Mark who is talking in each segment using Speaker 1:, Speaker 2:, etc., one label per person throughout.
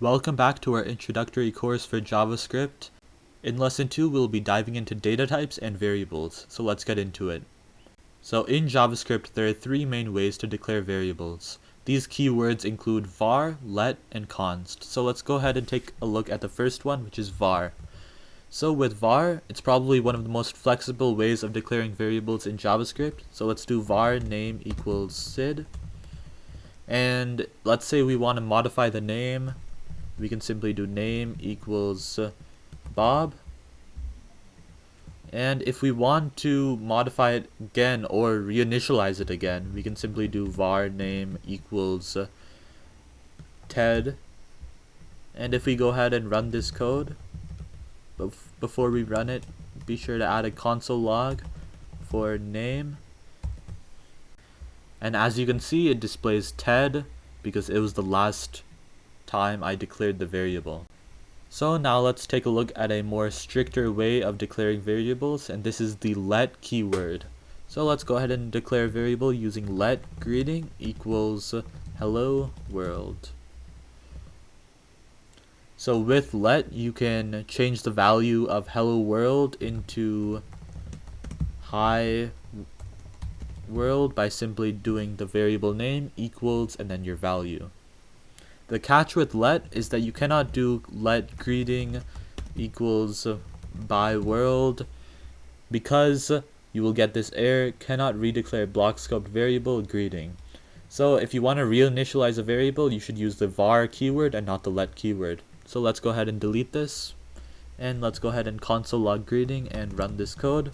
Speaker 1: Welcome back to our introductory course for JavaScript. In lesson 2, we'll be diving into data types and variables, so let's get into it. So in JavaScript, there are three main ways to declare variables. These keywords include var, let, and const. So let's go ahead and take a look at the first one, which is var. So with var, it's probably one of the most flexible ways of declaring variables in JavaScript. So let's do var name equals Sid. And let's say we want to modify the name. We can simply do name equals Bob. And if we want to modify it again or reinitialize it again, we can simply do var name equals Ted. And if we go ahead and run this code, before we run it, be sure to add a console log for name. And as you can see, it displays Ted because it was the last time I declared the variable. So now let's take a look at a more stricter way of declaring variables, and this is the let keyword. So let's go ahead and declare a variable using let greeting equals hello world. So with let, you can change the value of hello world into hi world by simply doing the variable name equals and then your value. The catch with let is that you cannot do let greeting equals by world because you will get this error, cannot redeclare block scoped variable greeting. So if you want to reinitialize a variable, you should use the var keyword and not the let keyword. So let's go ahead and delete this, and let's go ahead and console log greeting and run this code.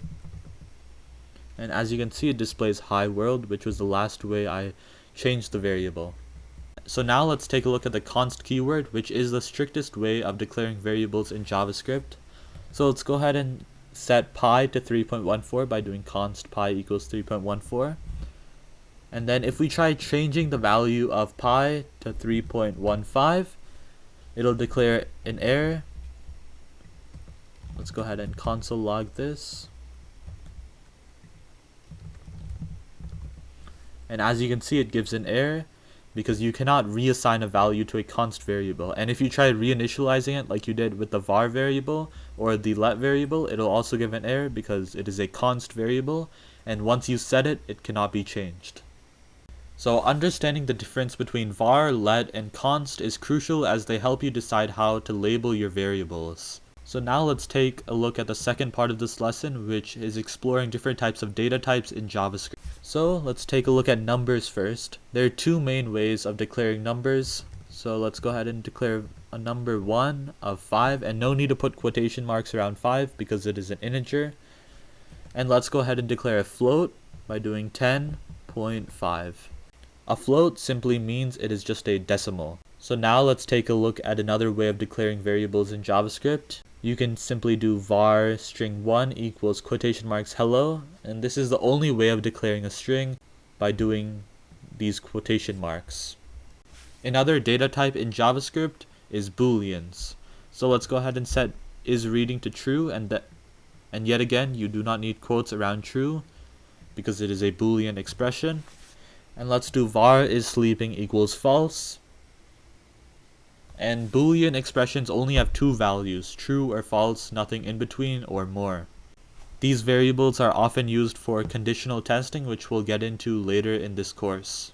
Speaker 1: And as you can see, it displays hi world, which was the last way I changed the variable. So now let's take a look at the const keyword, which is the strictest way of declaring variables in JavaScript. So let's go ahead and set pi to 3.14 by doing const pi equals 3.14. And then if we try changing the value of pi to 3.15, it'll declare an error. Let's go ahead and console log this. And as you can see, it gives an error because you cannot reassign a value to a const variable. And if you try reinitializing it like you did with the var variable or the let variable, it'll also give an error because it is a const variable, and once you set it, it cannot be changed. So understanding the difference between var, let, and const is crucial as they help you decide how to label your variables. So now let's take a look at the second part of this lesson, which is exploring different types of data types in JavaScript. So let's take a look at numbers first. There are two main ways of declaring numbers. So let's go ahead and declare a number 1 of 5, and no need to put quotation marks around 5 because it is an integer. And let's go ahead and declare a float by doing 10.5. A float simply means it is just a decimal. So now let's take a look at another way of declaring variables in JavaScript. You can simply do var string 1 equals quotation marks hello, and this is the only way of declaring a string by doing these quotation marks. Another data type in JavaScript is booleans. So let's go ahead and set isReading to true, and yet again you do not need quotes around true because it is a boolean expression. And let's do var isSleeping equals false. And boolean expressions only have two values, true or false, nothing in between or more. These variables are often used for conditional testing, which we'll get into later in this course.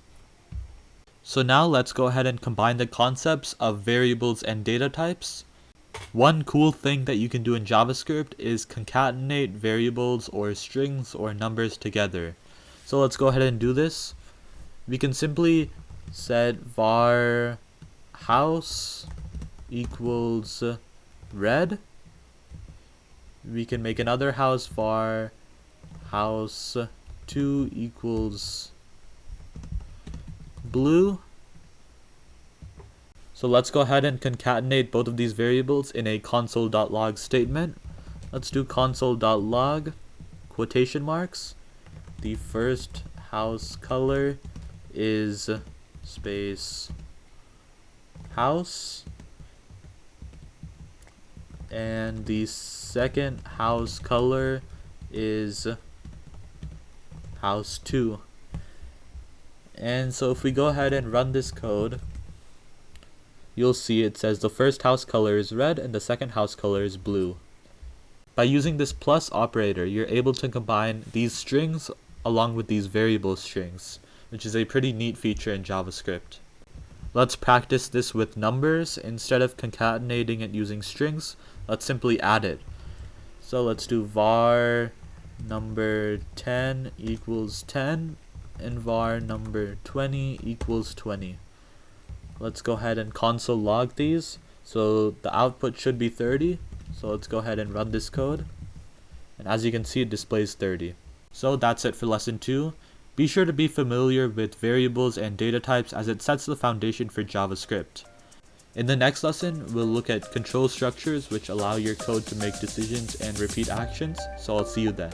Speaker 1: So now let's go ahead and combine the concepts of variables and data types. One cool thing that you can do in JavaScript is concatenate variables or strings or numbers together. So let's go ahead and do this. We can simply set var house equals red. We can make another house var house 2 equals blue. So let's go ahead and concatenate both of these variables in a console.log statement. Let's do console.log quotation marks. The first house color is space house, and the second house color is house 2. And so if we go ahead and run this code, you'll see it says the first house color is red and the second house color is blue. By using this plus operator, you're able to combine these strings along with these variable strings, which is a pretty neat feature in JavaScript. Let's practice this with numbers. Instead of concatenating it using strings, let's simply add it. So let's do var number 10 equals 10 and var number 20 equals 20. Let's go ahead and console log these. So the output should be 30. So let's go ahead and run this code. And as you can see, it displays 30. So that's it for lesson 2. Be sure to be familiar with variables and data types as it sets the foundation for JavaScript. In the next lesson, we'll look at control structures which allow your code to make decisions and repeat actions. So I'll see you then.